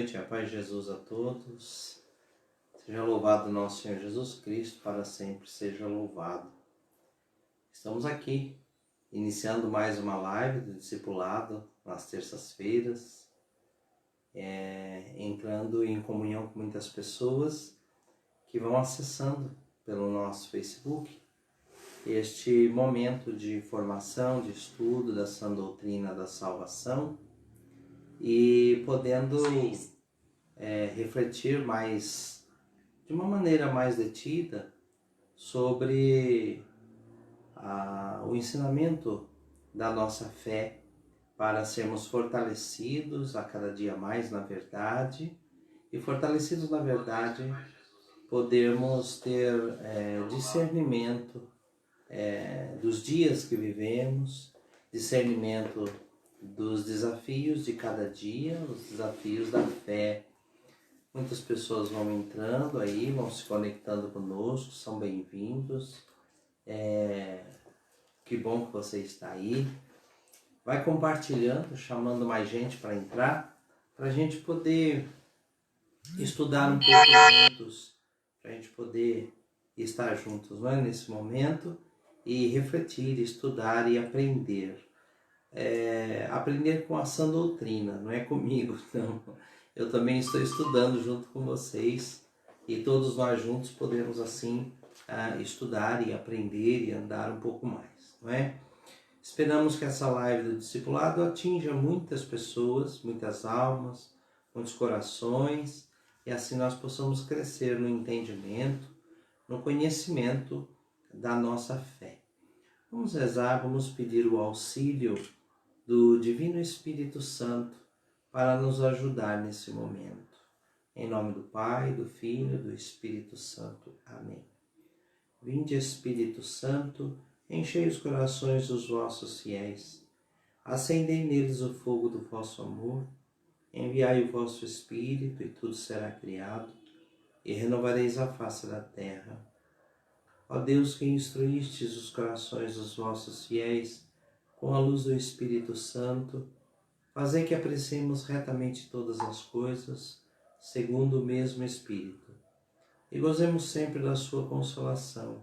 noite, a paz de Jesus a todos. Seja louvado nosso Senhor Jesus Cristo, para sempre seja louvado. Estamos aqui, iniciando mais uma live do discipulado nas terças-feiras, entrando em comunhão com muitas pessoas que vão acessando pelo nosso Facebook este momento de formação, de estudo da sã doutrina da salvação e podendo refletir mais, de uma maneira mais detida, sobre o ensinamento da nossa fé para sermos fortalecidos a cada dia mais na verdade e fortalecidos na verdade podermos ter discernimento dos dias que vivemos, discernimento dos desafios de cada dia, os desafios da fé. Muitas pessoas vão entrando aí, vão se conectando conosco, são bem-vindos. Que bom que você está aí. Vai compartilhando, chamando mais gente para entrar, para a gente poder estudar um pouco juntos, para a gente poder estar juntos, não é? Nesse momento, e refletir, estudar e aprender. Aprender com a sã doutrina, não é comigo, não. Eu também estou estudando junto com vocês e todos nós juntos podemos assim estudar e aprender e andar um pouco mais, não é? Esperamos que essa live do discipulado atinja muitas pessoas, muitas almas, muitos corações e assim nós possamos crescer no entendimento, no conhecimento da nossa fé. Vamos rezar, vamos pedir o auxílio do Divino Espírito Santo para nos ajudar nesse momento. Em nome do Pai, do Filho e do Espírito Santo. Amém. Vinde, Espírito Santo, enchei os corações dos vossos fiéis, acendei neles o fogo do vosso amor, enviai o vosso Espírito e tudo será criado, e renovareis a face da terra. Ó Deus, que instruístes os corações dos vossos fiéis com a luz do Espírito Santo, fazei que apreciemos retamente todas as coisas, segundo o mesmo Espírito, e gozemos sempre da sua consolação,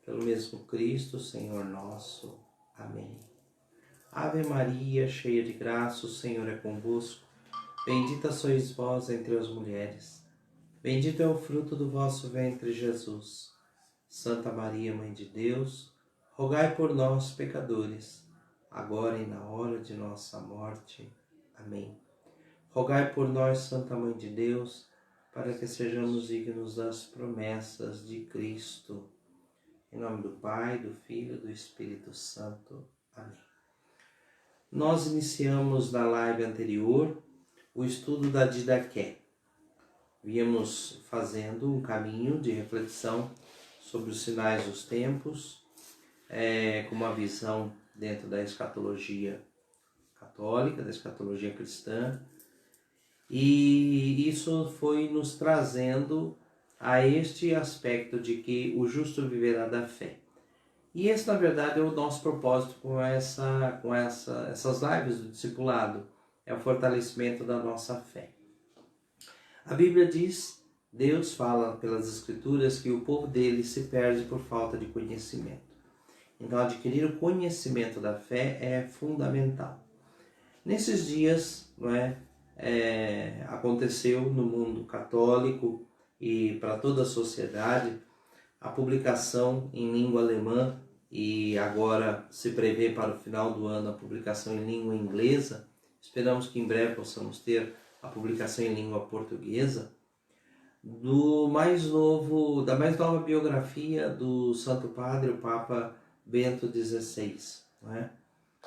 pelo mesmo Cristo, Senhor nosso. Amém. Ave Maria, cheia de graça, o Senhor é convosco. Bendita sois vós entre as mulheres. Bendito é o fruto do vosso ventre, Jesus. Santa Maria, Mãe de Deus, rogai por nós, pecadores, agora e na hora de nossa morte. Amém. Rogai por nós, Santa Mãe de Deus, para que sejamos dignos das promessas de Cristo. Em nome do Pai, do Filho e do Espírito Santo. Amém. Nós iniciamos na live anterior o estudo da Didaqué. Víamos fazendo um caminho de reflexão sobre os sinais dos tempos, com uma visão dentro da escatologia católica, da escatologia cristã, e isso foi nos trazendo a este aspecto de que o justo viverá da fé. E esse, na verdade, é o nosso propósito com essas lives do discipulado, é o fortalecimento da nossa fé. A Bíblia diz, Deus fala pelas Escrituras que o povo dele se perde por falta de conhecimento. Então, adquirir o conhecimento da fé é fundamental. Nesses dias, aconteceu no mundo católico e para toda a sociedade a publicação em língua alemã e agora se prevê para o final do ano a publicação em língua inglesa. Esperamos que em breve possamos ter a publicação em língua portuguesa da mais nova biografia do Santo Padre, o Papa Bento XVI,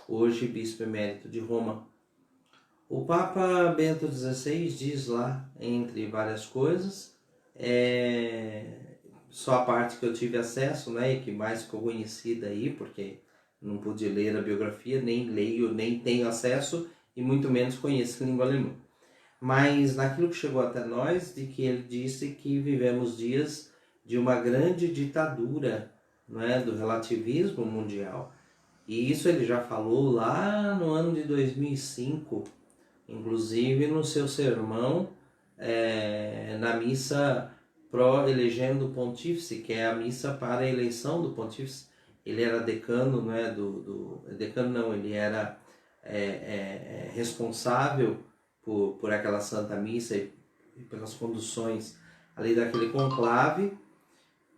hoje Bispo Emérito de Roma. O Papa Bento XVI diz lá, entre várias coisas, só a parte que eu tive acesso, e que mais ficou conhecida aí, porque não pude ler a biografia, nem leio, nem tenho acesso, e muito menos conheço a língua alemã. Mas naquilo que chegou até nós, de que ele disse que vivemos dias de uma grande ditadura, do relativismo mundial. E isso ele já falou lá no ano de 2005, inclusive no seu sermão na missa pró-elegendo o pontífice, que é a missa para a eleição do pontífice. Ele era decano, né, decano não, ele era responsável por aquela Santa Missa e pelas conduções ali daquele conclave,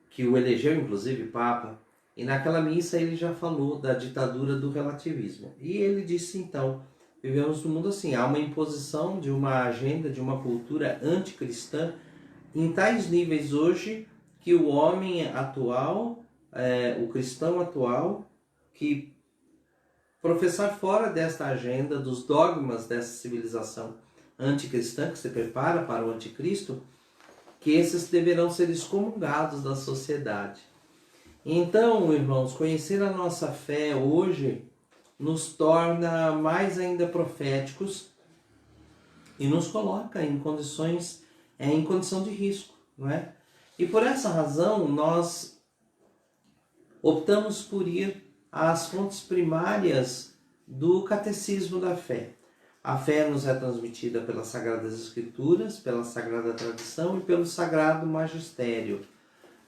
que o elegeu, inclusive, Papa. E naquela missa ele já falou da ditadura do relativismo. E ele disse, então, vivemos num mundo assim, há uma imposição de uma agenda, de uma cultura anticristã, em tais níveis hoje que o homem atual, o cristão atual, que professar fora desta agenda, dos dogmas dessa civilização anticristã, que se prepara para o anticristo, que esses deverão ser excomungados da sociedade. Então, irmãos, conhecer a nossa fé hoje nos torna mais ainda proféticos e nos coloca em condição de risco, não é? E por essa razão nós optamos por ir às fontes primárias do catecismo da fé. A fé nos é transmitida pelas Sagradas Escrituras, pela Sagrada Tradição e pelo Sagrado Magistério.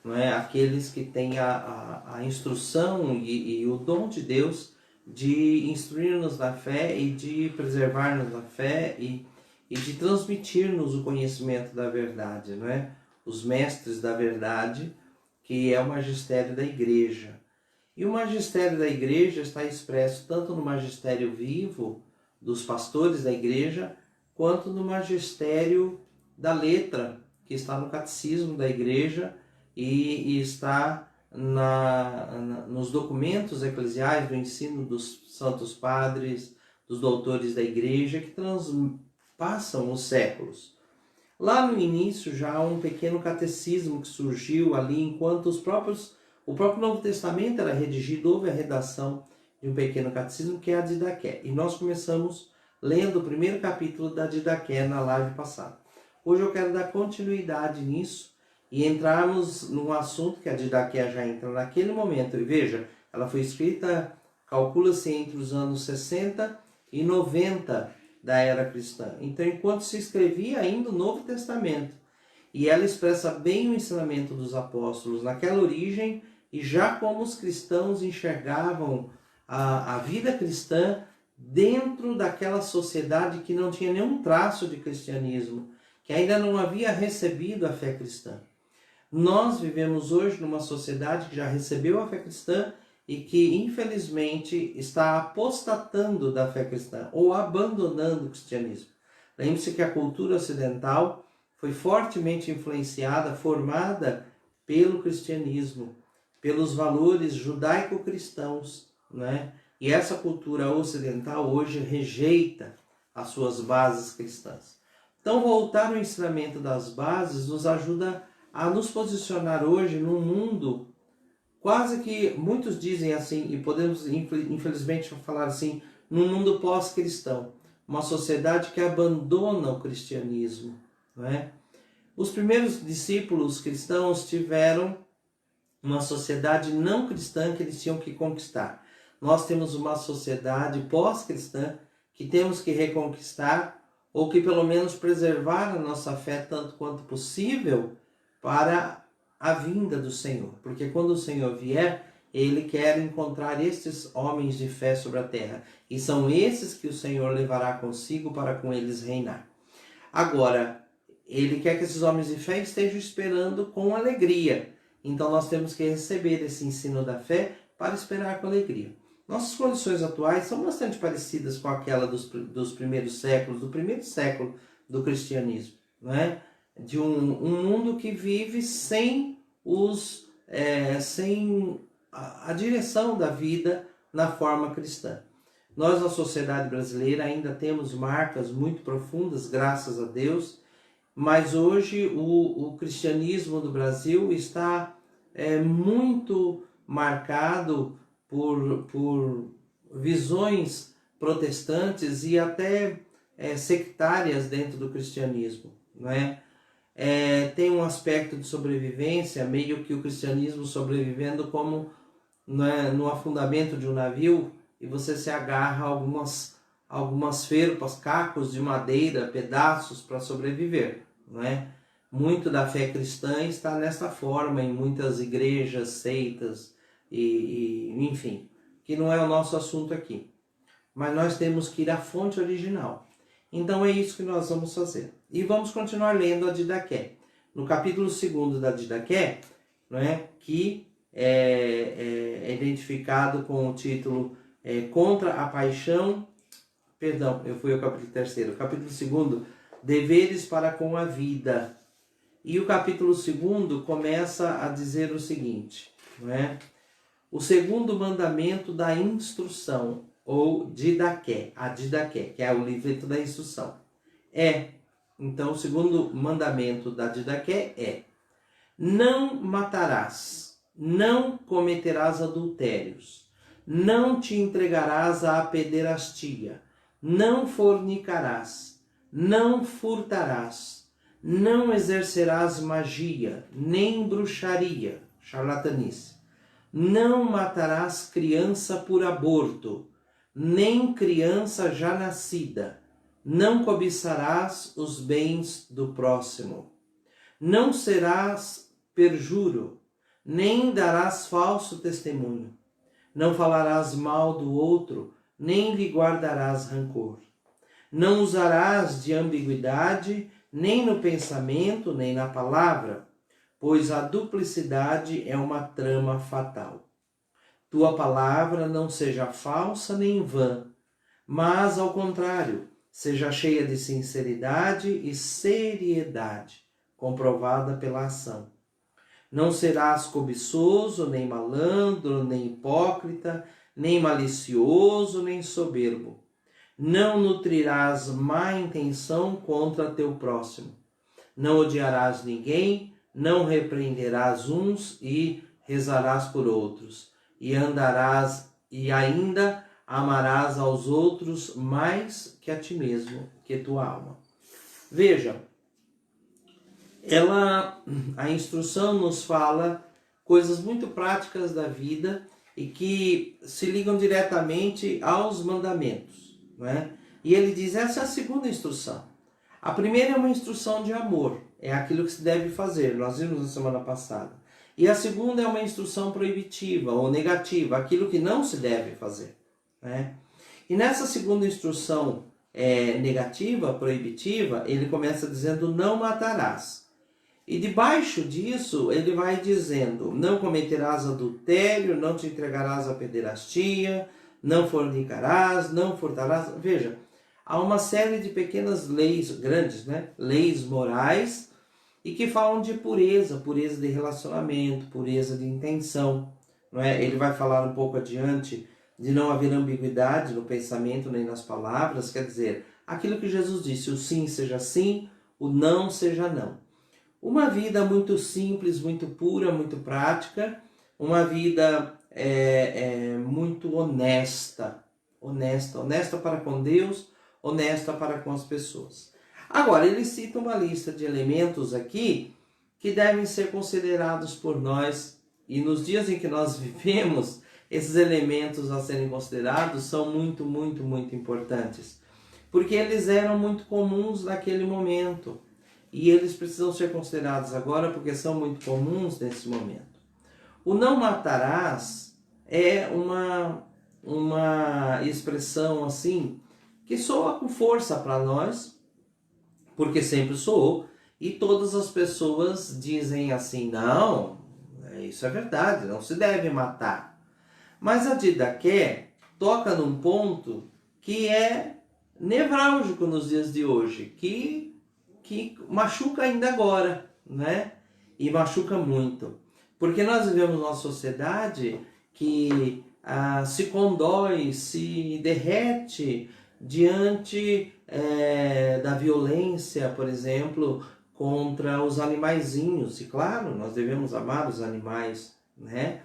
Não é? Aqueles que têm a instrução e o dom de Deus de instruir-nos na fé e de preservar-nos na fé e de transmitir-nos o conhecimento da verdade. Não é? Os mestres da verdade, que é o magistério da Igreja. E o magistério da Igreja está expresso tanto no magistério vivo dos pastores da Igreja, quanto no magistério da letra, que está no catecismo da Igreja e está nos documentos eclesiais do ensino dos santos padres, dos doutores da Igreja, que transpassam os séculos. Lá no início já há um pequeno catecismo que surgiu ali, enquanto o próprio Novo Testamento era redigido, houve a redação de um pequeno catecismo, que é a Didaqué. E nós começamos lendo o primeiro capítulo da Didaqué na live passada. Hoje eu quero dar continuidade nisso e entrarmos num assunto que a Didaqué já entra naquele momento. E veja, ela foi escrita, calcula-se entre os anos 60 e 90 da era cristã. Então, enquanto se escrevia ainda o Novo Testamento, e ela expressa bem o ensinamento dos apóstolos naquela origem, e já como os cristãos enxergavam a vida cristã dentro daquela sociedade que não tinha nenhum traço de cristianismo, que ainda não havia recebido a fé cristã. Nós vivemos hoje numa sociedade que já recebeu a fé cristã e que, infelizmente, está apostatando da fé cristã ou abandonando o cristianismo. Lembre-se que a cultura ocidental foi fortemente influenciada, formada pelo cristianismo, pelos valores judaico-cristãos, né? E essa cultura ocidental hoje rejeita as suas bases cristãs. Então, voltar ao ensinamento das bases nos ajuda a nos posicionar hoje num mundo quase que, muitos dizem assim, e podemos infelizmente falar assim, num mundo pós-cristão, uma sociedade que abandona o cristianismo, não é? Os primeiros discípulos cristãos tiveram uma sociedade não cristã que eles tinham que conquistar. Nós temos uma sociedade pós-cristã que temos que reconquistar, ou que pelo menos preservar a nossa fé tanto quanto possível para a vinda do Senhor. Porque quando o Senhor vier, Ele quer encontrar estes homens de fé sobre a terra. E são esses que o Senhor levará consigo para com eles reinar. Agora, Ele quer que esses homens de fé estejam esperando com alegria. Então nós temos que receber esse ensino da fé para esperar com alegria. Nossas condições atuais são bastante parecidas com aquela dos primeiros séculos, do primeiro século do cristianismo, não é? De um mundo que vive sem a direção da vida na forma cristã. Nós, na sociedade brasileira, ainda temos marcas muito profundas, graças a Deus, mas hoje o cristianismo do Brasil está muito marcado por visões protestantes e até sectárias dentro do cristianismo, não é? Tem um aspecto de sobrevivência, meio que o cristianismo sobrevivendo como no afundamento de um navio, e você se agarra a algumas ferpas, cacos de madeira, pedaços para sobreviver, não é? Muito da fé cristã está nessa forma em muitas igrejas, seitas enfim, que não é o nosso assunto aqui. Mas nós temos que ir à fonte original. Então é isso que nós vamos fazer. E vamos continuar lendo a Didaqué. No capítulo 2 da Didaqué, não é, que é identificado com o título Contra a Paixão, perdão, eu fui ao capítulo 3, capítulo 2, Deveres para com a Vida. E o capítulo 2 começa a dizer o seguinte, não é? O segundo mandamento da instrução, ou Didaqué, a Didaqué, que é o livreto da instrução. Então, o segundo mandamento da Didaqué é: não matarás, não cometerás adultérios, não te entregarás à pederastia, não fornicarás, não furtarás, não exercerás magia, nem bruxaria, charlatanice. Não matarás criança por aborto, nem criança já nascida. Não cobiçarás os bens do próximo. Não serás perjuro, nem darás falso testemunho. Não falarás mal do outro, nem lhe guardarás rancor. Não usarás de ambiguidade, nem no pensamento, nem na palavra, pois a duplicidade é uma trama fatal. Tua palavra não seja falsa nem vã, mas, ao contrário, seja cheia de sinceridade e seriedade, comprovada pela ação. Não serás cobiçoso, nem malandro, nem hipócrita, nem malicioso, nem soberbo. Não nutrirás má intenção contra teu próximo. Não odiarás ninguém, não repreenderás uns e rezarás por outros, e ainda amarás aos outros mais que a ti mesmo, que tua alma. Veja, a instrução nos fala coisas muito práticas da vida e que se ligam diretamente aos mandamentos, né? E ele diz, essa é a segunda instrução. A primeira é uma instrução de amor, é aquilo que se deve fazer, nós vimos na semana passada. E a segunda é uma instrução proibitiva ou negativa, aquilo que não se deve fazer, né? E nessa segunda instrução negativa, proibitiva, ele começa dizendo, não matarás. E debaixo disso, ele vai dizendo, não cometerás adultério, não te entregarás à pederastia, não fornicarás, não furtarás. Veja, há uma série de pequenas leis, grandes, né? Leis morais, e que falam de pureza, pureza de relacionamento, pureza de intenção. Não é? Ele vai falar um pouco adiante de não haver ambiguidade no pensamento nem nas palavras, quer dizer, aquilo que Jesus disse, o sim seja sim, o não seja não. Uma vida muito simples, muito pura, muito prática, uma vida muito honesta para com Deus, honesta para com as pessoas. Agora, ele cita uma lista de elementos aqui que devem ser considerados por nós, e nos dias em que nós vivemos, esses elementos a serem considerados são muito, muito, muito importantes, porque eles eram muito comuns naquele momento. E eles precisam ser considerados agora porque são muito comuns nesse momento. O não matarás é uma expressão assim que soa com força para nós, porque sempre soou, e todas as pessoas dizem assim, não, isso é verdade, não se deve matar. Mas a Didaqué toca num ponto que é nevrálgico nos dias de hoje, que machuca ainda agora, né? E machuca muito. Porque nós vivemos numa sociedade que se condói, se derrete diante da violência, por exemplo, contra os animaizinhos. E claro, nós devemos amar os animais, né?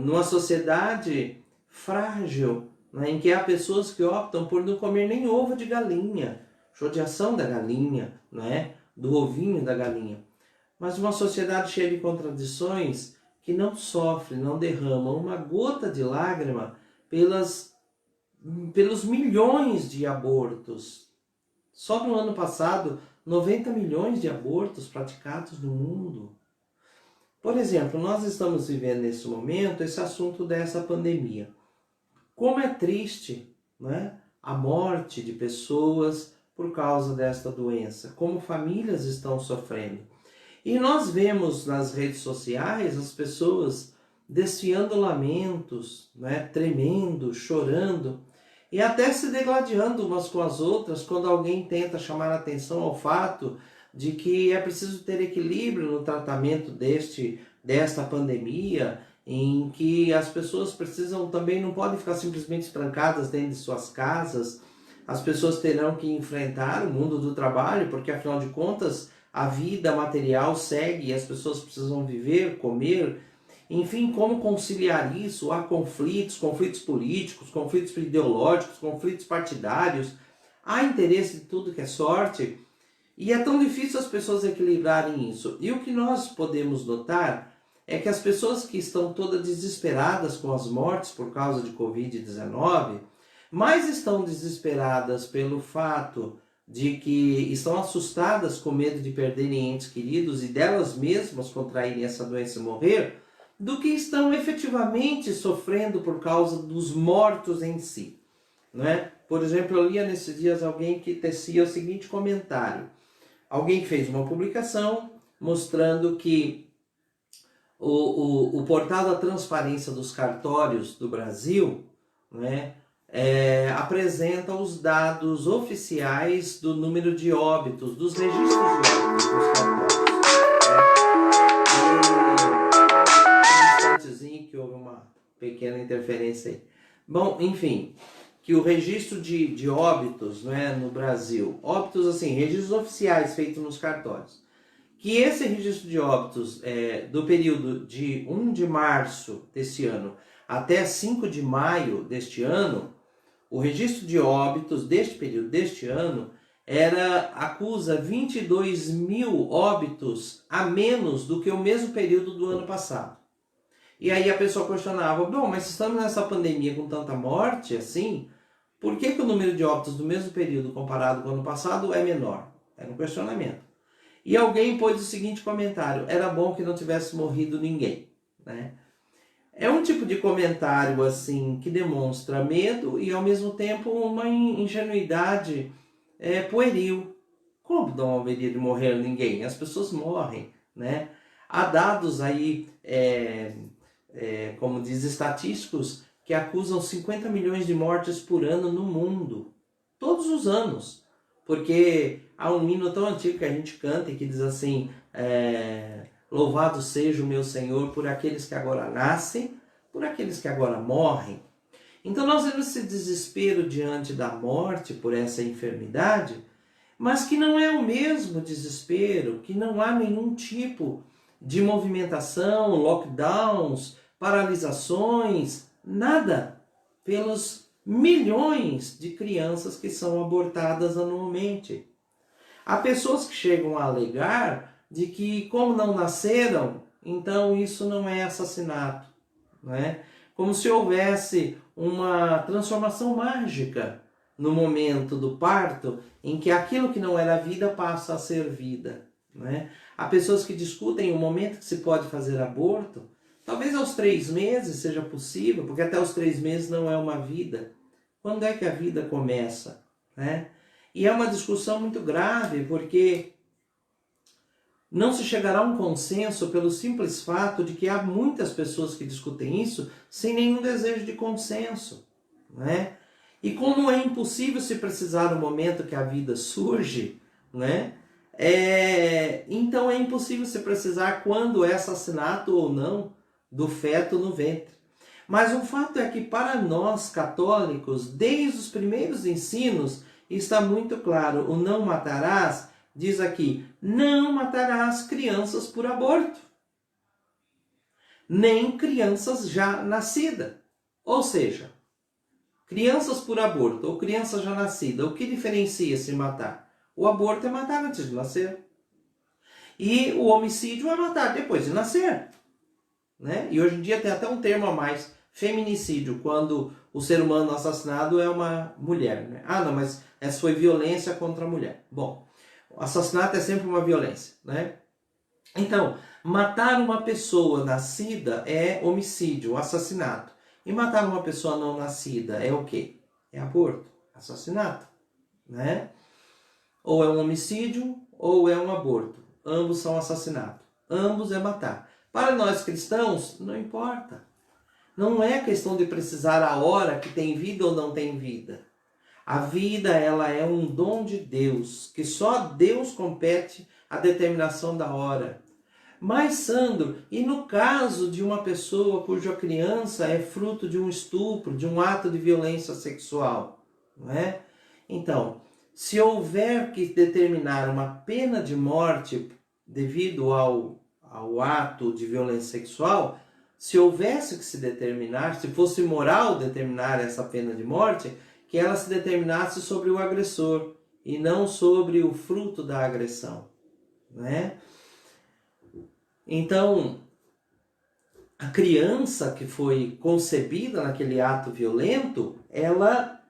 Numa sociedade frágil, né, em que há pessoas que optam por não comer nem ovo de galinha, judiação da galinha, né? Do ovinho da galinha. Mas uma sociedade cheia de contradições que não sofre, não derrama uma gota de lágrima pelos milhões de abortos Só no ano passado, 90 milhões de abortos praticados no mundo. Por exemplo, nós estamos vivendo nesse momento esse assunto dessa pandemia. Como é triste, né, a morte de pessoas por causa desta doença, como famílias estão sofrendo. E nós vemos nas redes sociais as pessoas desfiando lamentos, né, tremendo, chorando e até se degladiando umas com as outras quando alguém tenta chamar a atenção ao fato de que é preciso ter equilíbrio no tratamento desta pandemia, em que as pessoas precisam também, não podem ficar simplesmente trancadas dentro de suas casas, as pessoas terão que enfrentar o mundo do trabalho, porque afinal de contas a vida material segue e as pessoas precisam viver, comer, enfim, como conciliar isso? Há conflitos, conflitos políticos, conflitos ideológicos, conflitos partidários, há interesse de tudo que é sorte, e é tão difícil as pessoas equilibrarem isso. E o que nós podemos notar é que as pessoas que estão todas desesperadas com as mortes por causa de Covid-19, mais estão desesperadas pelo fato de que estão assustadas com medo de perderem entes queridos e delas mesmas contraírem essa doença e morrer, do que estão efetivamente sofrendo por causa dos mortos em si. Né? Por exemplo, eu lia nesses dias alguém que tecia o seguinte comentário. Alguém fez uma publicação mostrando que o portal da transparência dos cartórios do Brasil, né, apresenta os dados oficiais do número de óbitos, dos registros de óbitos dos cartórios. Um instantezinho que houve uma pequena interferência aí. Bom, enfim, que o registro de óbitos, né, no Brasil, óbitos assim, registros oficiais feitos nos cartórios, que esse registro de óbitos do período de 1 de março deste ano até 5 de maio deste ano, o registro de óbitos deste período deste ano acusa 22 mil óbitos a menos do que o mesmo período do ano passado. E aí a pessoa questionava, bom, mas estamos nessa pandemia com tanta morte assim, por que o número de óbitos do mesmo período comparado com o ano passado é menor? Era um questionamento. E alguém pôs o seguinte comentário, era bom que não tivesse morrido ninguém, né? É um tipo de comentário assim que demonstra medo e ao mesmo tempo uma ingenuidade pueril. Como não haveria de morrer ninguém? As pessoas morrem, né? Há dados aí, como diz, estatísticos que acusam 50 milhões de mortes por ano no mundo, todos os anos. Porque há um hino tão antigo que a gente canta e que diz assim, louvado seja o meu Senhor por aqueles que agora nascem, por aqueles que agora morrem. Então nós vemos esse desespero diante da morte por essa enfermidade, mas que não é o mesmo desespero, que não há nenhum tipo de movimentação, lockdowns, paralisações, nada, pelos milhões de crianças que são abortadas anualmente. Há pessoas que chegam a alegar de que, como não nasceram, então isso não é assassinato, né? Como se houvesse uma transformação mágica no momento do parto, em que aquilo que não era vida passa a ser vida, né? Há pessoas que discutem o momento que se pode fazer aborto. Talvez aos 3 meses seja possível, porque até os 3 meses não é uma vida. Quando é que a vida começa, né? E é uma discussão muito grave, porque não se chegará a um consenso pelo simples fato de que há muitas pessoas que discutem isso sem nenhum desejo de consenso, né? E como é impossível se precisar no momento que a vida surge, né? Então é impossível se precisar quando é assassinato ou não do feto no ventre. Mas o fato é que para nós católicos, desde os primeiros ensinos, está muito claro, o não matarás, diz aqui, não matarás crianças por aborto, nem crianças já nascidas. Ou seja, crianças por aborto ou criança já nascida, o que diferencia se matar? O aborto é matar antes de nascer. E o homicídio é matar depois de nascer, né? E hoje em dia tem até um termo a mais, feminicídio, quando o ser humano assassinado é uma mulher, né? Ah, não, mas essa foi violência contra a mulher. Bom, o assassinato é sempre uma violência, né? Então, matar uma pessoa nascida é homicídio, assassinato. E matar uma pessoa não nascida é o quê? É aborto, assassinato, né? Ou é um homicídio ou é um aborto. Ambos são assassinato. Ambos é matar. Para nós cristãos, não importa. Não é questão de precisar a hora que tem vida ou não tem vida. A vida, ela é um dom de Deus, que só Deus compete a determinação da hora. Mas, Sandro, e no caso de uma pessoa cuja criança é fruto de um estupro, de um ato de violência sexual, não é? Então, se houver que determinar uma pena de morte devido ao ato de violência sexual, se houvesse que se determinar, se fosse moral determinar essa pena de morte, que ela se determinasse sobre o agressor e não sobre o fruto da agressão, né? Então, a criança que foi concebida naquele ato violento, ela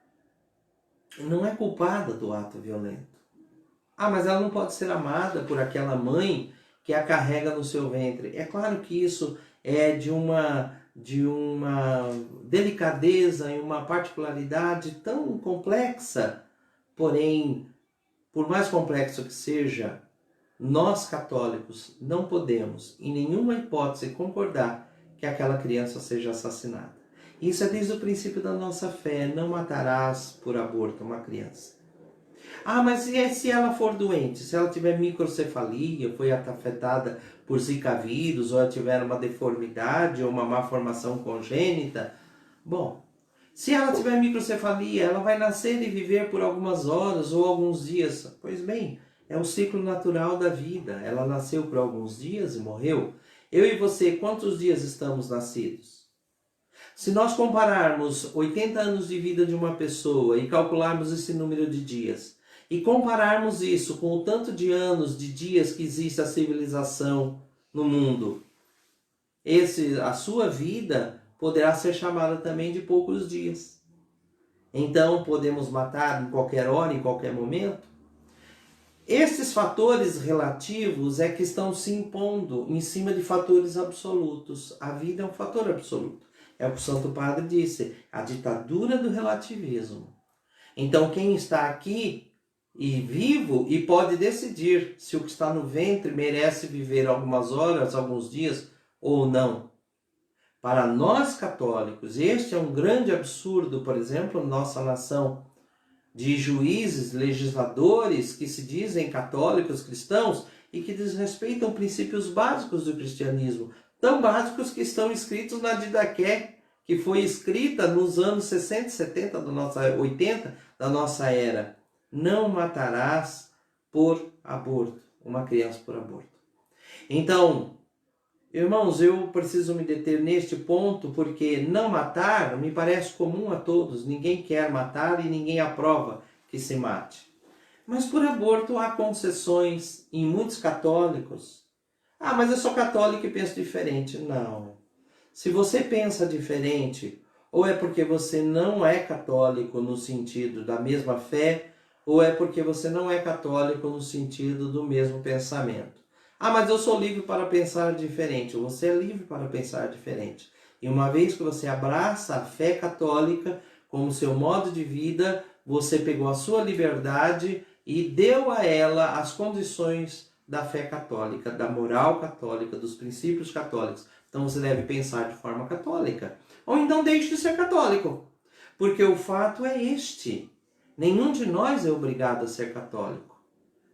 não é culpada do ato violento. Ah, mas ela não pode ser amada por aquela mãe que a carrega no seu ventre. É claro que isso é de uma delicadeza e uma particularidade tão complexa. Porém, por mais complexo que seja, nós católicos não podemos, em nenhuma hipótese, concordar que aquela criança seja assassinada. Isso é desde o princípio da nossa fé. Não matarás por aborto uma criança. Ah, mas e se ela for doente? Se ela tiver microcefalia, foi afetada por zika vírus, ou ela tiver uma deformidade ou uma má formação congênita? Bom, se ela tiver microcefalia, ela vai nascer e viver por algumas horas ou alguns dias. Pois bem, é o ciclo natural da vida. Ela nasceu por alguns dias e morreu. Eu e você, quantos dias estamos nascidos? Se nós compararmos 80 anos de vida de uma pessoa e calcularmos esse número de dias, e compararmos isso com o tanto de anos, de dias que existe a civilização no mundo, a sua vida poderá ser chamada também de poucos dias. Então, podemos matar em qualquer hora, em qualquer momento? Esses fatores relativos é que estão se impondo em cima de fatores absolutos. A vida é um fator absoluto. É o que o Santo Padre disse, a ditadura do relativismo. Então, quem está aqui e vivo e pode decidir se o que está no ventre merece viver algumas horas, alguns dias ou não. Para nós católicos, este é um grande absurdo, por exemplo, na nossa nação, de juízes, legisladores que se dizem católicos, cristãos e que desrespeitam princípios básicos do cristianismo, tão básicos que estão escritos na Didaqué, que foi escrita nos anos 60, 70, 80 da nossa era. Não matarás por aborto, uma criança por aborto. Então, irmãos, eu preciso me deter neste ponto porque não matar me parece comum a todos. Ninguém quer matar e ninguém aprova que se mate. Mas por aborto há concessões em muitos católicos. Ah, mas eu sou católico e penso diferente. Não. Se você pensa diferente, ou é porque você não é católico no sentido da mesma fé, ou é porque você não é católico no sentido do mesmo pensamento. Ah, mas eu sou livre para pensar diferente. Você é livre para pensar diferente. E uma vez que você abraça a fé católica como seu modo de vida, você pegou a sua liberdade e deu a ela as condições da fé católica, da moral católica, dos princípios católicos. Então você deve pensar de forma católica. Ou então deixe de ser católico. Porque o fato é este. Nenhum de nós é obrigado a ser católico.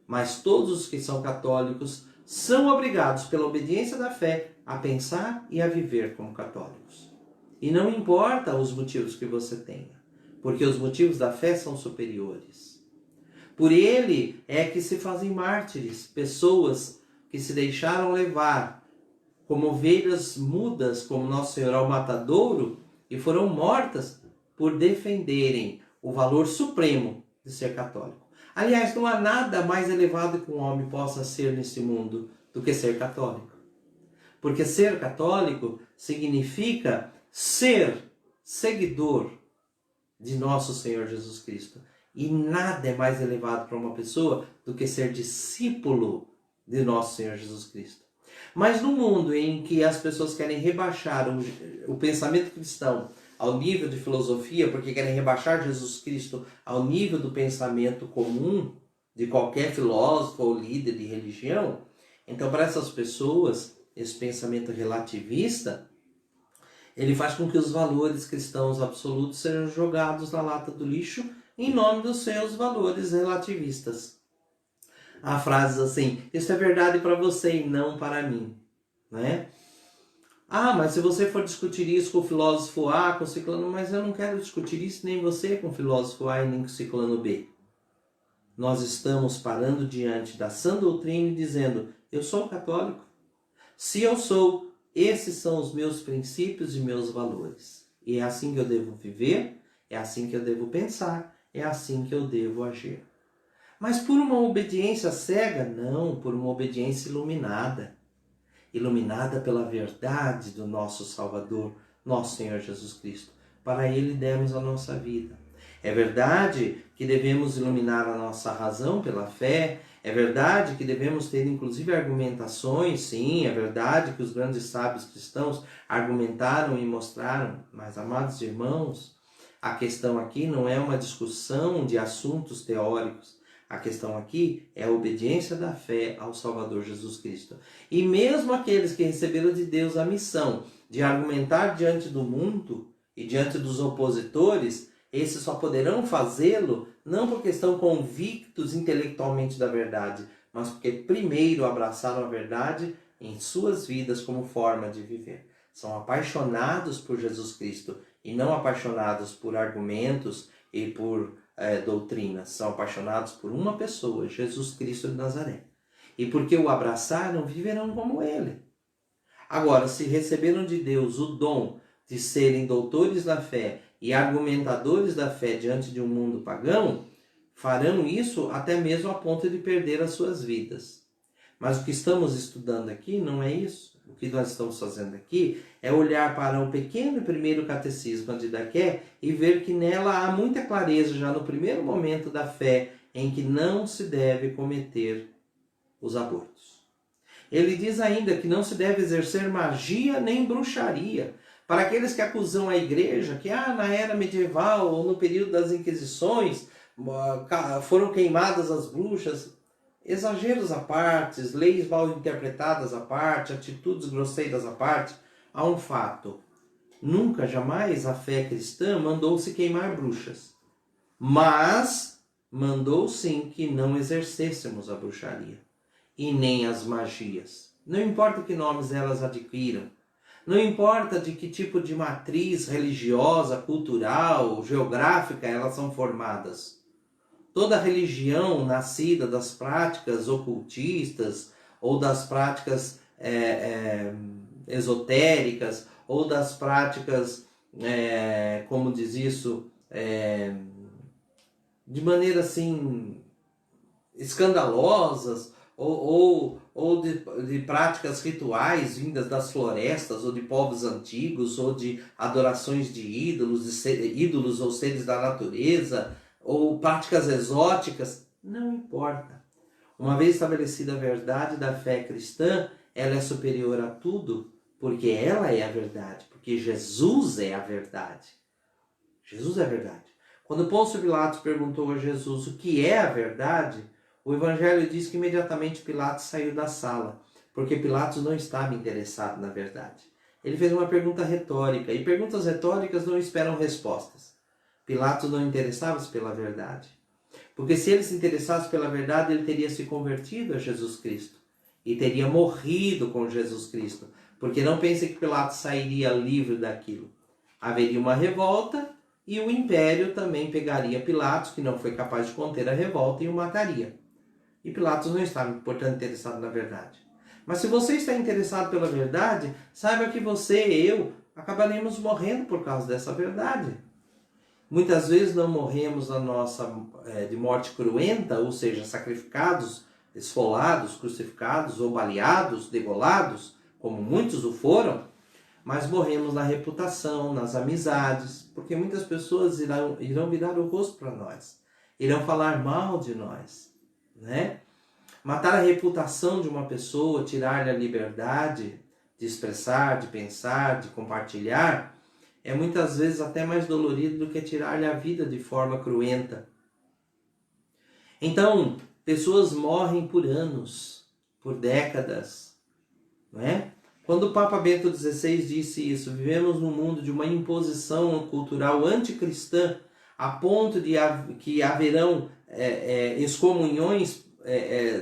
Mas todos os que são católicos são obrigados, pela obediência da fé, a pensar e a viver como católicos. E não importa os motivos que você tenha, porque os motivos da fé são superiores. Por ele é que se fazem mártires, pessoas que se deixaram levar como ovelhas mudas, como Nosso Senhor ao matadouro, e foram mortas por defenderem o valor supremo de ser católico. Aliás, não há nada mais elevado que um homem possa ser neste mundo do que ser católico. Porque ser católico significa ser seguidor de nosso Senhor Jesus Cristo. E nada é mais elevado para uma pessoa do que ser discípulo de nosso Senhor Jesus Cristo. Mas no mundo em que as pessoas querem rebaixar o pensamento cristão ao nível de filosofia, porque querem rebaixar Jesus Cristo ao nível do pensamento comum de qualquer filósofo ou líder de religião, então para essas pessoas, esse pensamento relativista, ele faz com que os valores cristãos absolutos sejam jogados na lata do lixo em nome dos seus valores relativistas. Há frases assim: isso é verdade para você e não para mim, né? Ah, mas se você for discutir isso com o filósofo A, com o ciclano, mas eu não quero discutir isso nem você com o filósofo A e nem com o ciclano B. Nós estamos parando diante da sã doutrina e dizendo: eu sou católico. Se eu sou, esses são os meus princípios e meus valores. E é assim que eu devo viver, é assim que eu devo pensar, é assim que eu devo agir. Mas por uma obediência cega? Não, por uma obediência iluminada. Iluminada pela verdade do nosso Salvador, nosso Senhor Jesus Cristo. Para Ele demos a nossa vida. É verdade que devemos iluminar a nossa razão pela fé. É verdade que devemos ter inclusive argumentações, sim. É verdade que os grandes sábios cristãos argumentaram e mostraram. Mas, amados irmãos, a questão aqui não é uma discussão de assuntos teóricos. A questão aqui é a obediência da fé ao Salvador Jesus Cristo. E mesmo aqueles que receberam de Deus a missão de argumentar diante do mundo e diante dos opositores, esses só poderão fazê-lo não porque estão convictos intelectualmente da verdade, mas porque primeiro abraçaram a verdade em suas vidas como forma de viver. São apaixonados por Jesus Cristo e não apaixonados por argumentos e por doutrinas. São apaixonados por uma pessoa, Jesus Cristo de Nazaré. E porque o abraçaram, viverão como Ele. Agora, se receberam de Deus o dom de serem doutores da fé e argumentadores da fé diante de um mundo pagão, farão isso até mesmo a ponto de perder as suas vidas. Mas o que estamos estudando aqui não é isso. O que nós estamos fazendo aqui é olhar para o pequeno e primeiro catecismo de Daqué e ver que nela há muita clareza já no primeiro momento da fé em que não se deve cometer os abortos. Ele diz ainda que não se deve exercer magia nem bruxaria. Para aqueles que acusam a igreja que na era medieval ou no período das Inquisições foram queimadas as bruxas, exageros à parte, leis mal interpretadas à parte, atitudes grosseiras à parte, há um fato. Nunca, jamais a fé cristã mandou se queimar bruxas. Mas mandou sim que não exercêssemos a bruxaria e nem as magias. Não importa que nomes elas adquiram. Não importa de que tipo de matriz religiosa, cultural, geográfica elas são formadas. Toda religião nascida das práticas ocultistas ou das práticas esotéricas ou das práticas, como diz isso, de maneira assim escandalosas ou de práticas rituais vindas das florestas ou de povos antigos ou de adorações de ídolos ou seres da natureza, ou práticas exóticas, não importa. Uma vez estabelecida a verdade da fé cristã, ela é superior a tudo, porque ela é a verdade, porque Jesus é a verdade. Jesus é a verdade. Quando Pôncio Pilatos perguntou a Jesus o que é a verdade, o Evangelho diz que imediatamente Pilatos saiu da sala, porque Pilatos não estava interessado na verdade. Ele fez uma pergunta retórica, e perguntas retóricas não esperam respostas. Pilatos não interessava-se pela verdade. Porque se ele se interessasse pela verdade, ele teria se convertido a Jesus Cristo. E teria morrido com Jesus Cristo. Porque não pense que Pilatos sairia livre daquilo. Haveria uma revolta e o império também pegaria Pilatos, que não foi capaz de conter a revolta, e o mataria. E Pilatos não estava, portanto, interessado na verdade. Mas se você está interessado pela verdade, saiba que você e eu acabaremos morrendo por causa dessa verdade. Muitas vezes não morremos de morte cruenta, ou seja, sacrificados, esfolados, crucificados ou baleados, degolados, como muitos o foram, mas morremos na reputação, nas amizades, porque muitas pessoas irão virar o rosto para nós, irão falar mal de nós, né? Matar a reputação de uma pessoa, tirar-lhe a liberdade de expressar, de pensar, de compartilhar, é muitas vezes até mais dolorido do que tirar-lhe a vida de forma cruenta. Então, pessoas morrem por anos, por décadas, não é? Quando o Papa Bento XVI disse isso, vivemos num mundo de uma imposição cultural anticristã, a ponto de que haverão excomunhões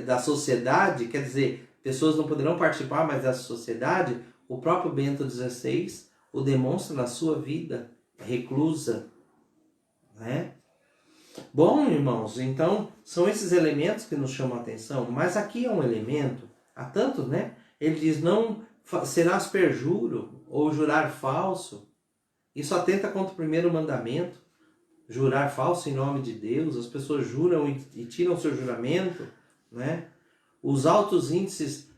da sociedade, quer dizer, pessoas não poderão participar mais dessa sociedade. O próprio Bento XVI o demonstra na sua vida reclusa, né? Bom, irmãos, então são esses elementos que nos chamam a atenção, mas aqui é um elemento, há tantos, né? Ele diz, não serás perjuro ou jurar falso. Isso atenta contra o primeiro mandamento, jurar falso em nome de Deus. As pessoas juram e tiram seu juramento, né? Os altos índices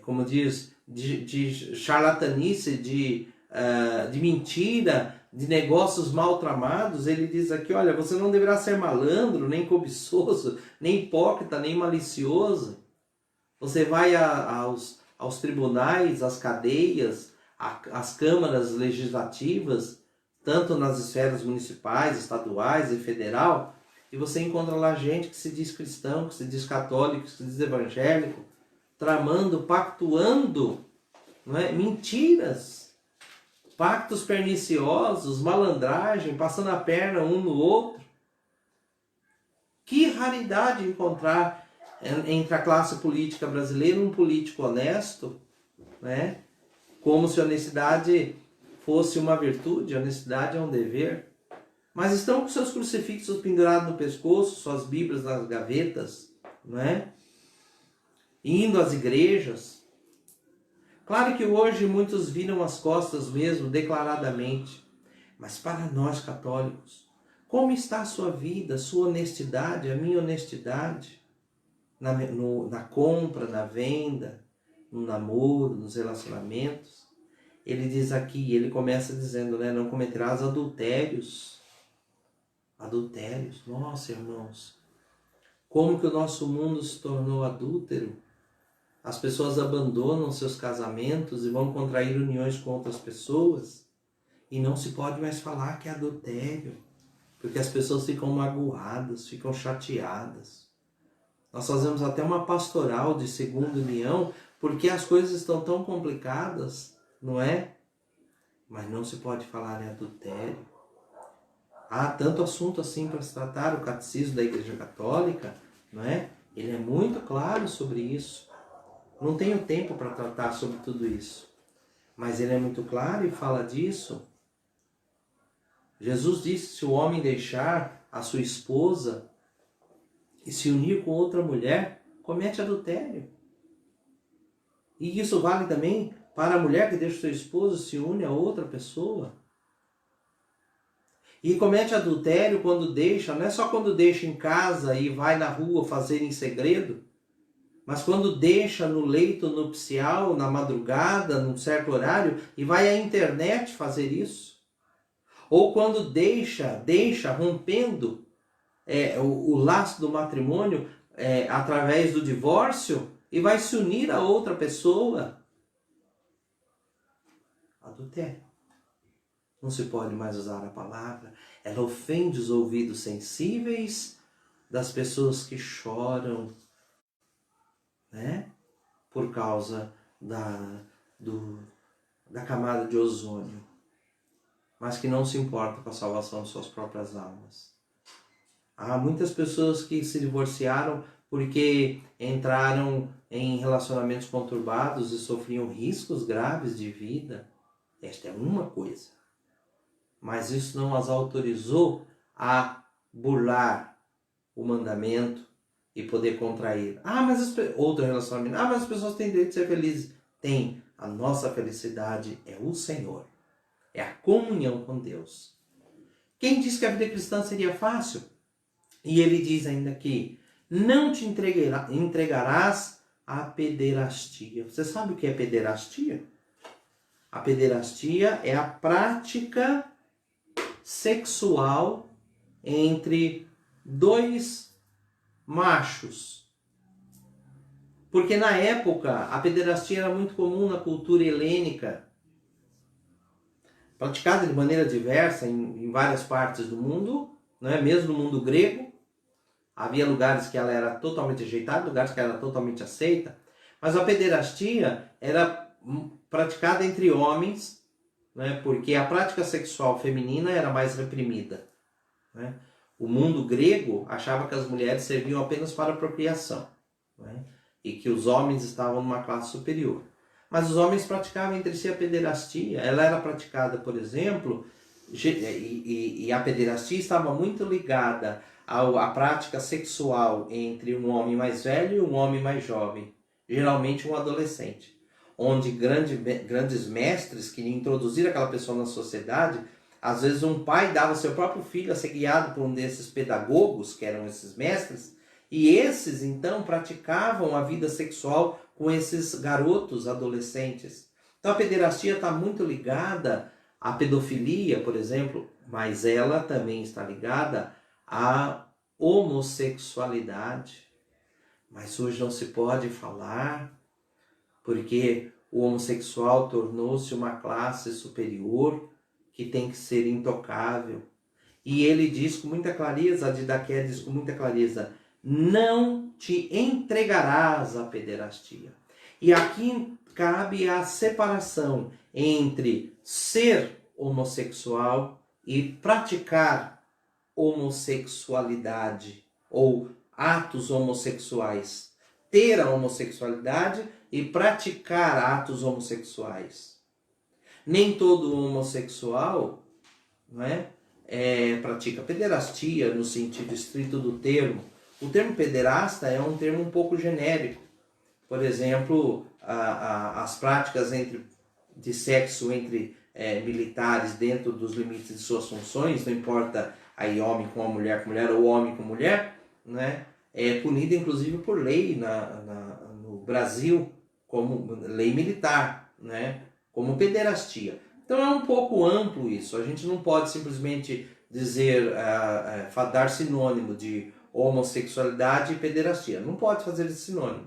como diz, de charlatanice, de mentira, de negócios mal tramados. Ele diz aqui, olha, você não deverá ser malandro, nem cobiçoso, nem hipócrita, nem malicioso. Você vai aos tribunais, às cadeias, às câmaras legislativas, tanto nas esferas municipais, estaduais e federal, e você encontra lá gente que se diz cristão, que se diz católico, que se diz evangélico, tramando, pactuando, não é? Mentiras, pactos perniciosos, malandragem, passando a perna um no outro. Que raridade encontrar entre a classe política brasileira um político honesto, né? Como se a honestidade fosse uma virtude, a honestidade é um dever. Mas estão com seus crucifixos pendurados no pescoço, suas bíblias nas gavetas, não é? Indo às igrejas. Claro que hoje muitos viram as costas mesmo, declaradamente. Mas para nós católicos, como está a sua vida, a sua honestidade, a minha honestidade? Na compra, na venda, no namoro, nos relacionamentos. Ele diz aqui, ele começa dizendo, né, não cometerás adultérios. Adultérios, nossa, irmãos, como que o nosso mundo se tornou adúltero? As pessoas abandonam seus casamentos e vão contrair uniões com outras pessoas, e não se pode mais falar que é adultério, porque as pessoas ficam magoadas, ficam chateadas. Nós fazemos até uma pastoral de segunda união, porque as coisas estão tão complicadas, não é? Mas não se pode falar em adultério. Há tanto assunto assim para se tratar. O catecismo da Igreja Católica, não é? Ele é muito claro sobre isso. Não tenho tempo para tratar sobre tudo isso, mas ele é muito claro e fala disso. Jesus disse, se o homem deixar a sua esposa e se unir com outra mulher, comete adultério. E isso vale também para a mulher que deixa o seu esposo e se une a outra pessoa. E comete adultério quando deixa, não é só quando deixa em casa e vai na rua fazer em segredo, mas quando deixa no leito nupcial, na madrugada, num certo horário, e vai à internet fazer isso. Ou quando deixa rompendo o laço do matrimônio através do divórcio e vai se unir a outra pessoa. Adultério. Não se pode mais usar a palavra. Ela ofende os ouvidos sensíveis das pessoas que choram, né? Por causa da camada de ozônio, mas que não se importa com a salvação de suas próprias almas. Há muitas pessoas que se divorciaram porque entraram em relacionamentos conturbados e sofriam riscos graves de vida. Esta é uma coisa. Mas isso não as autorizou a burlar o mandamento e poder contrair. Outro relacionamento. Mas as pessoas têm direito de ser felizes. Tem. A nossa felicidade é o Senhor. É a comunhão com Deus. Quem disse que a vida cristã seria fácil? E ele diz ainda aqui, não te entregarás a pederastia. Você sabe o que é pederastia? A pederastia é a prática sexual entre dois machos. Porque na época a pederastia era muito comum na cultura helênica, praticada de maneira diversa em várias partes do mundo, né? Mesmo no mundo grego. Havia lugares que ela era totalmente ajeitada, lugares que ela era totalmente aceita. Mas a pederastia era praticada entre homens, né? Porque a prática sexual feminina era mais reprimida, né? O mundo grego achava que as mulheres serviam apenas para a procriação, né? E que os homens estavam numa classe superior. Mas os homens praticavam entre si a pederastia. Ela era praticada, por exemplo, e a pederastia estava muito ligada à prática sexual entre um homem mais velho e um homem mais jovem, geralmente um adolescente, onde grandes mestres queriam introduzir aquela pessoa na sociedade. Às vezes um pai dava seu próprio filho a ser guiado por um desses pedagogos, que eram esses mestres, e esses então praticavam a vida sexual com esses garotos adolescentes. Então a pederastia está muito ligada à pedofilia, por exemplo, mas ela também está ligada à homossexualidade. Mas hoje não se pode falar, porque o homossexual tornou-se uma classe superior que tem que ser intocável. E ele diz com muita clareza, a Didaqué diz com muita clareza, não te entregarás à pederastia. E aqui cabe a separação entre ser homossexual e praticar homossexualidade ou atos homossexuais. Ter a homossexualidade e praticar atos homossexuais. Nem todo homossexual, não é, pratica pederastia no sentido estrito do termo. O termo pederasta é um termo um pouco genérico. Por exemplo, as práticas de sexo entre militares dentro dos limites de suas funções, não importa aí homem com mulher ou homem com mulher, né? É punida inclusive por lei no Brasil, como lei militar, né? Como pederastia. Então é um pouco amplo isso, a gente não pode simplesmente dizer, dar sinônimo de homossexualidade e pederastia, não pode fazer esse sinônimo.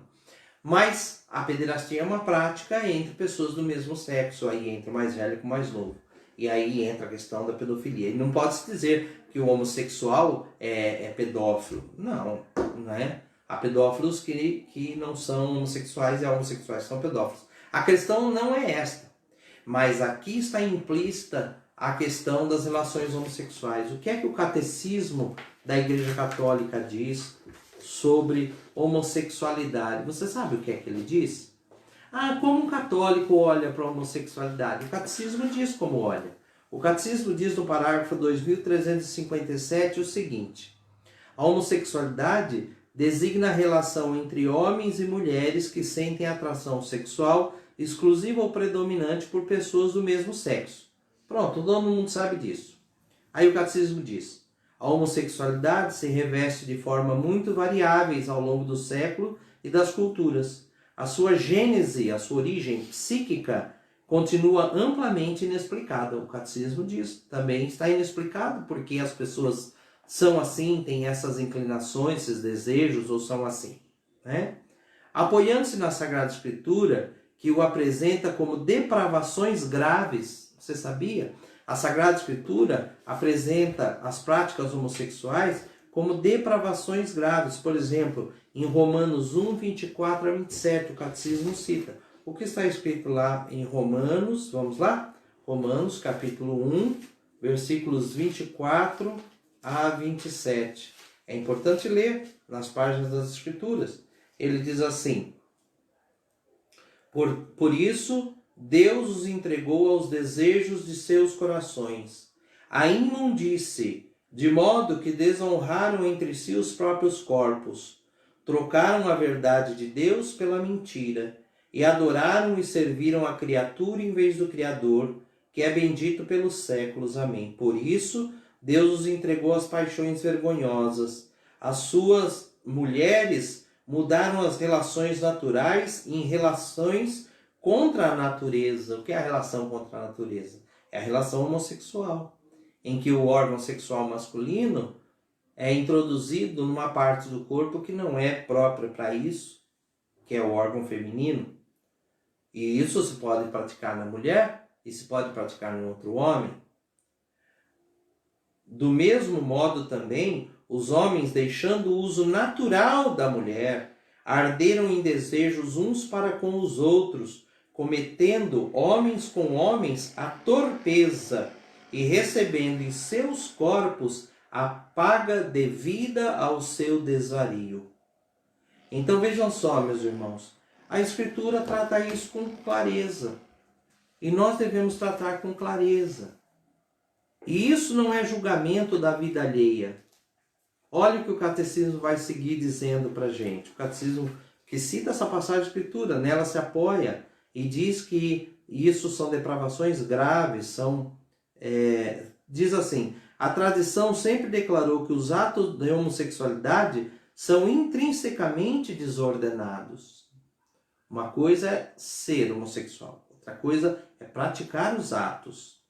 Mas a pederastia é uma prática entre pessoas do mesmo sexo, aí entre o mais velho com o mais novo. E aí entra a questão da pedofilia. E não pode se dizer que o homossexual é pedófilo. Não, né? Há pedófilos que não são homossexuais e há homossexuais que são pedófilos. A questão não é esta. Mas aqui está implícita a questão das relações homossexuais. O que é que o catecismo da Igreja Católica diz sobre homossexualidade? Você sabe o que é que ele diz? Como um católico olha para a homossexualidade? O catecismo diz como olha. O catecismo diz no parágrafo 2357 o seguinte: a homossexualidade designa a relação entre homens e mulheres que sentem atração sexual exclusiva ou predominante por pessoas do mesmo sexo. Pronto, todo mundo sabe disso. Aí o catecismo diz: a homossexualidade se reveste de forma muito variáveis ao longo do século e das culturas. A sua gênese, a sua origem psíquica, continua amplamente inexplicada. O catecismo diz, também está inexplicado porque as pessoas são assim, têm essas inclinações, esses desejos, ou são assim, né? Apoiando-se na Sagrada Escritura, que o apresenta como depravações graves, você sabia? A Sagrada Escritura apresenta as práticas homossexuais como depravações graves. Por exemplo, em Romanos 1, 24 a 27, o catecismo cita. O que está escrito lá em Romanos? Vamos lá? Romanos, capítulo 1, versículos 24 a 27. É importante ler nas páginas das Escrituras. Ele diz assim: Por isso, Deus os entregou aos desejos de seus corações, a imundície, de modo que desonraram entre si os próprios corpos, trocaram a verdade de Deus pela mentira, e adoraram e serviram a criatura em vez do Criador, que é bendito pelos séculos. Amém. Por isso, Deus os entregou às paixões vergonhosas. As suas mulheres mudaram as relações naturais em relações contra a natureza. O que é a relação contra a natureza? É a relação homossexual, em que o órgão sexual masculino é introduzido numa parte do corpo que não é própria para isso, que é o órgão feminino. E isso se pode praticar na mulher e se pode praticar em outro homem. Do mesmo modo também, os homens, deixando o uso natural da mulher, arderam em desejos uns para com os outros, cometendo homens com homens a torpeza e recebendo em seus corpos a paga devida ao seu desvario. Então vejam só, meus irmãos, a Escritura trata isso com clareza. E nós devemos tratar com clareza. E isso não é julgamento da vida alheia. Olha o que o catecismo vai seguir dizendo para a gente. O catecismo que cita essa passagem de Escritura, nela se apoia e diz que isso são depravações graves, diz assim, a tradição sempre declarou que os atos de homossexualidade são intrinsecamente desordenados. Uma coisa é ser homossexual, outra coisa é praticar os atos.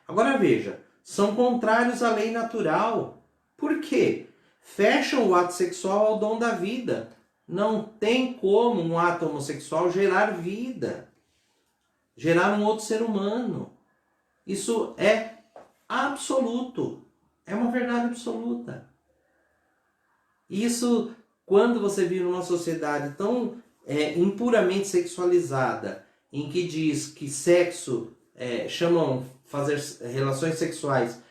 Agora veja, são contrários à lei natural. Por quê? Fecham o ato sexual ao dom da vida. Não tem como um ato homossexual gerar vida, gerar um outro ser humano. Isso é absoluto, é uma verdade absoluta. Isso, quando você vive numa sociedade tão impuramente sexualizada, em que diz que sexo, chamam fazer relações sexuais,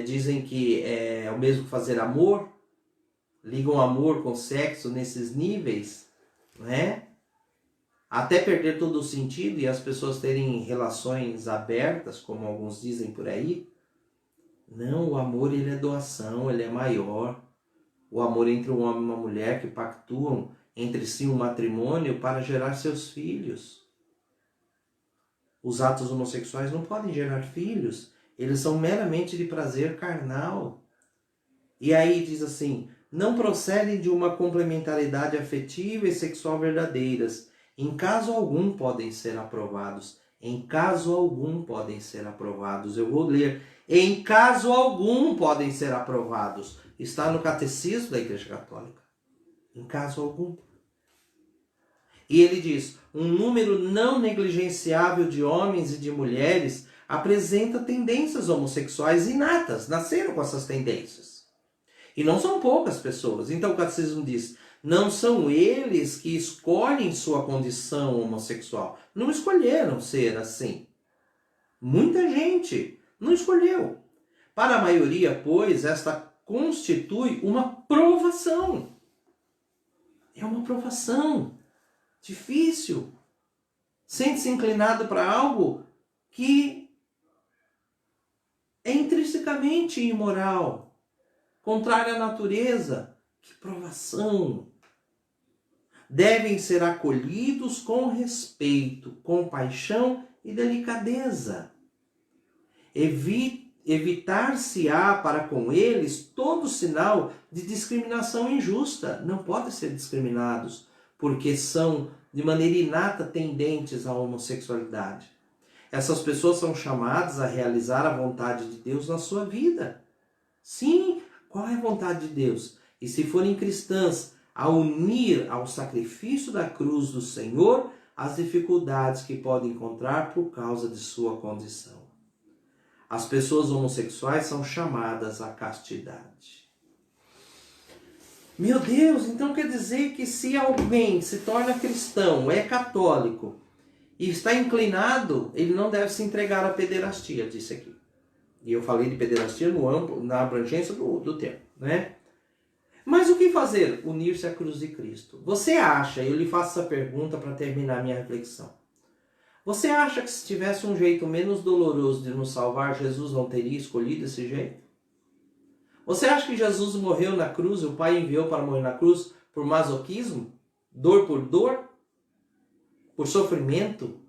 dizem que é o mesmo que fazer amor, ligam amor com sexo nesses níveis, né? Até perder todo o sentido e as pessoas terem relações abertas, como alguns dizem por aí. Não, o amor ele é doação, ele é maior. O amor entre um homem e uma mulher que pactuam entre si um matrimônio para gerar seus filhos. Os atos homossexuais não podem gerar filhos, eles são meramente de prazer carnal. E aí diz assim, não procedem de uma complementaridade afetiva e sexual verdadeiras. Em caso algum podem ser aprovados. Em caso algum podem ser aprovados. Eu vou ler. Em caso algum podem ser aprovados. Está no Catecismo da Igreja Católica. Em caso algum. E ele diz, um número não negligenciável de homens e de mulheres apresenta tendências homossexuais inatas. Nasceram com essas tendências. E não são poucas pessoas. Então o Catecismo diz, não são eles que escolhem sua condição homossexual. Não escolheram ser assim. Muita gente não escolheu. Para a maioria, pois, esta constitui uma provação. É uma provação. Difícil. Sente-se inclinado para algo que é intrinsecamente imoral. Contrário à natureza. Que provação! Devem ser acolhidos com respeito, compaixão e delicadeza. Evitar-se-á para com eles todo sinal de discriminação injusta. Não podem ser discriminados, porque são de maneira inata tendentes à homossexualidade. Essas pessoas são chamadas a realizar a vontade de Deus na sua vida. Sim, qual é a vontade de Deus? E se forem cristãs, a unir ao sacrifício da cruz do Senhor as dificuldades que podem encontrar por causa de sua condição. As pessoas homossexuais são chamadas à castidade. Meu Deus, então quer dizer que se alguém se torna cristão, é católico e está inclinado, ele não deve se entregar à pederastia, disse aqui. E eu falei de pederastia na abrangência do termo, né? Mas o que fazer? Unir-se à cruz de Cristo. Você acha, eu lhe faço essa pergunta para terminar minha reflexão. Você acha que se tivesse um jeito menos doloroso de nos salvar, Jesus não teria escolhido esse jeito? Você acha que Jesus morreu na cruz, o Pai enviou para morrer na cruz por masoquismo? Dor por dor? Por sofrimento?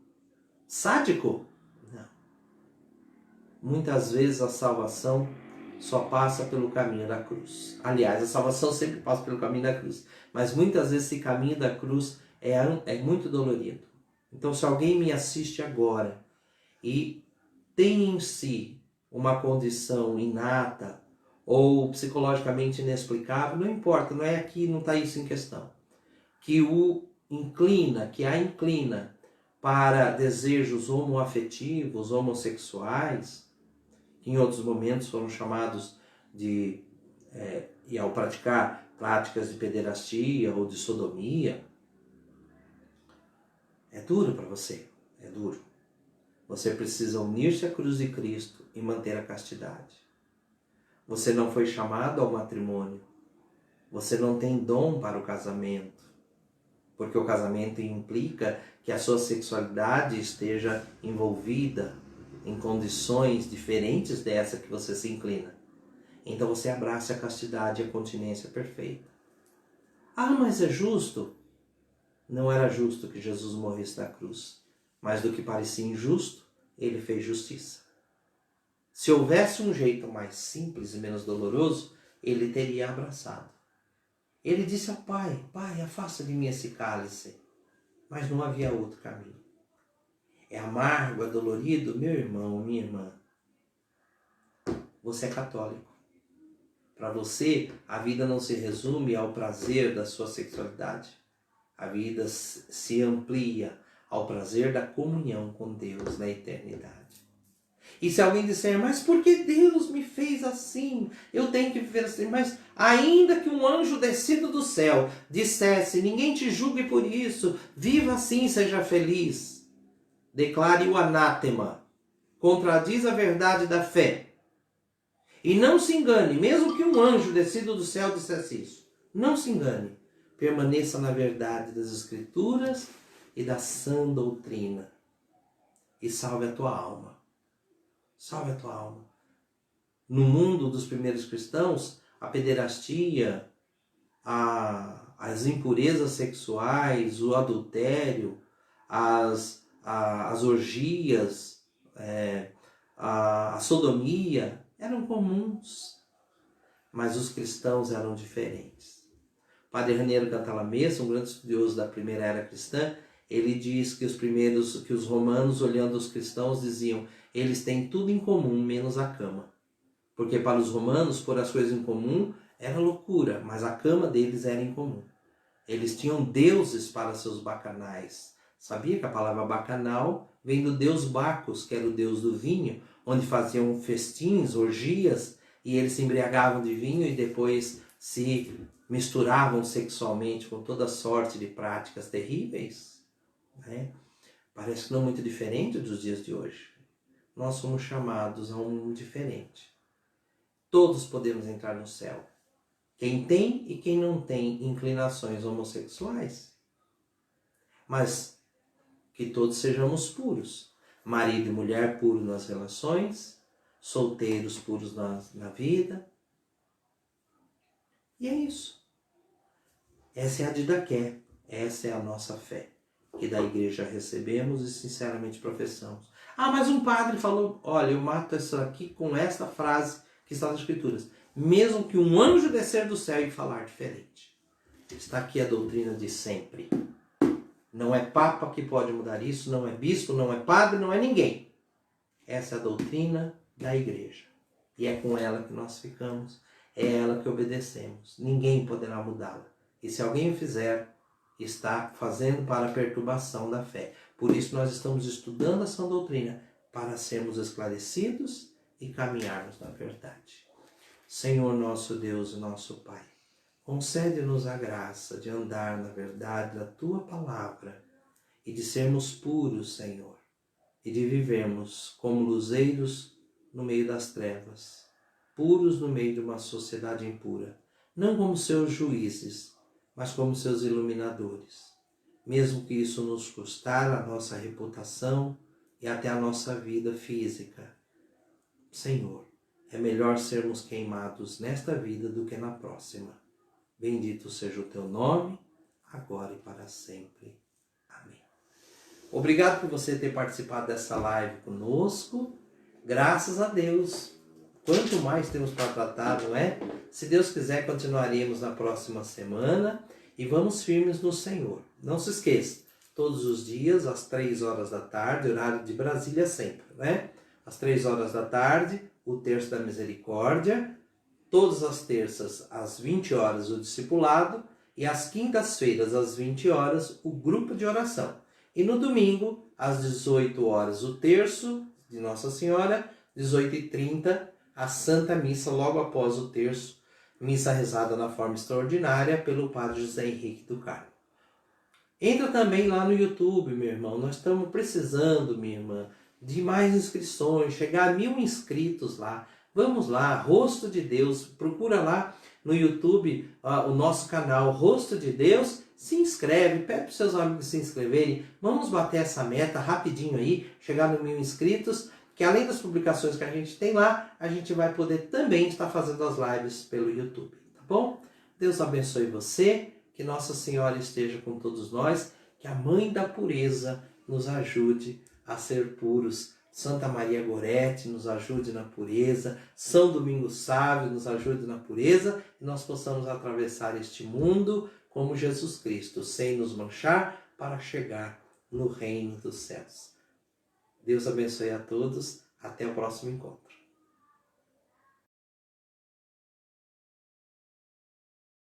Sádico? Não. Muitas vezes a salvação só passa pelo caminho da cruz. Aliás, a salvação sempre passa pelo caminho da cruz. Mas muitas vezes esse caminho da cruz é muito dolorido. Então, se alguém me assiste agora e tem em si uma condição inata ou psicologicamente inexplicável, não importa, não é aqui, não está isso em questão. Que a inclina para desejos homoafetivos, homossexuais, que em outros momentos foram chamados de, e ao praticar práticas de pederastia ou de sodomia, é duro para você, é duro. Você precisa unir-se à cruz de Cristo e manter a castidade. Você não foi chamado ao matrimônio. Você não tem dom para o casamento. Porque o casamento implica que a sua sexualidade esteja envolvida em condições diferentes dessa que você se inclina. Então você abraça a castidade e a continência perfeita. Ah, mas é justo? Não era justo que Jesus morresse na cruz. Mas do que parecia injusto, ele fez justiça. Se houvesse um jeito mais simples e menos doloroso, ele teria abraçado. Ele disse ao Pai, Pai, afasta de mim esse cálice. Mas não havia outro caminho. É amargo, é dolorido? Meu irmão, minha irmã, você é católico. Para você, a vida não se resume ao prazer da sua sexualidade. A vida se amplia ao prazer da comunhão com Deus na eternidade. E se alguém disser, mas por que Deus me fez assim? Eu tenho que viver assim. Mas ainda que um anjo descido do céu dissesse, ninguém te julgue por isso, viva assim, seja feliz. Declare o anátema. Contradiz a verdade da fé. E não se engane, mesmo que um anjo descido do céu dissesse isso. Não se engane. Permaneça na verdade das Escrituras e da sã doutrina. E salve a tua alma. Salve a tua alma. No mundo dos primeiros cristãos, a pederastia, as impurezas sexuais, o adultério, as orgias, a sodomia eram comuns. Mas os cristãos eram diferentes. Padre Raniero Cantalamessa, um grande estudioso da primeira era cristã, ele diz que os romanos, olhando os cristãos, diziam, eles têm tudo em comum, menos a cama. Porque para os romanos, pôr as coisas em comum era loucura, mas a cama deles era em comum. Eles tinham deuses para seus bacanais. Sabia que a palavra bacanal vem do deus Bacos, que era o deus do vinho, onde faziam festins, orgias, e eles se embriagavam de vinho e depois se misturavam sexualmente com toda sorte de práticas terríveis. Né? Parece que não muito diferente dos dias de hoje. Nós somos chamados a um mundo diferente. Todos podemos entrar no céu. Quem tem e quem não tem inclinações homossexuais. Mas que todos sejamos puros. Marido e mulher puros nas relações, solteiros puros na vida. E é isso. Essa é a Didaqué, essa é a nossa fé, que da igreja recebemos e sinceramente professamos. Ah, mas um padre falou, olha, eu mato isso aqui com esta frase que está nas Escrituras. Mesmo que um anjo descer do céu e falar diferente. Está aqui a doutrina de sempre. Não é papa que pode mudar isso, não é bispo, não é padre, não é ninguém. Essa é a doutrina da igreja. E é com ela que nós ficamos, é ela que obedecemos. Ninguém poderá mudá-la. E se alguém o fizer, está fazendo para a perturbação da fé. Por isso nós estamos estudando essa doutrina, para sermos esclarecidos e caminharmos na verdade. Senhor nosso Deus e nosso Pai, concede-nos a graça de andar na verdade da Tua palavra e de sermos puros, Senhor, e de vivermos como luzeiros no meio das trevas, puros no meio de uma sociedade impura, não como seus juízes, mas como seus iluminadores, mesmo que isso nos custar a nossa reputação e até a nossa vida física. Senhor, é melhor sermos queimados nesta vida do que na próxima. Bendito seja o teu nome, agora e para sempre. Amém. Obrigado por você ter participado dessa live conosco. Graças a Deus, quanto mais temos para tratar, não é? Se Deus quiser, continuaremos na próxima semana e vamos firmes no Senhor. Não se esqueça, todos os dias, às 3 horas da tarde, horário de Brasília sempre, né? Às 3 horas da tarde, o Terço da Misericórdia. Todas as terças, às 20 horas, o discipulado. E às quintas-feiras, às 20 horas, o grupo de oração. E no domingo, às 18 horas, o terço de Nossa Senhora. 18h30, a Santa Missa, logo após o terço. Missa rezada na forma extraordinária pelo Padre José Henrique do Carmo. Entra também lá no YouTube, meu irmão. Nós estamos precisando, minha irmã, de mais inscrições, chegar a 1000 inscritos lá. Vamos lá, Rosto de Deus, procura lá no YouTube o nosso canal Rosto de Deus, se inscreve, pede para os seus amigos se inscreverem, vamos bater essa meta rapidinho aí, chegar no 1000 inscritos, que além das publicações que a gente tem lá, a gente vai poder também estar fazendo as lives pelo YouTube, tá bom? Deus abençoe você, que Nossa Senhora esteja com todos nós, que a Mãe da Pureza nos ajude a ser puros. Santa Maria Gorete nos ajude na pureza, São Domingos Sávio nos ajude na pureza e nós possamos atravessar este mundo como Jesus Cristo, sem nos manchar, para chegar no reino dos céus. Deus abençoe a todos, até o próximo encontro.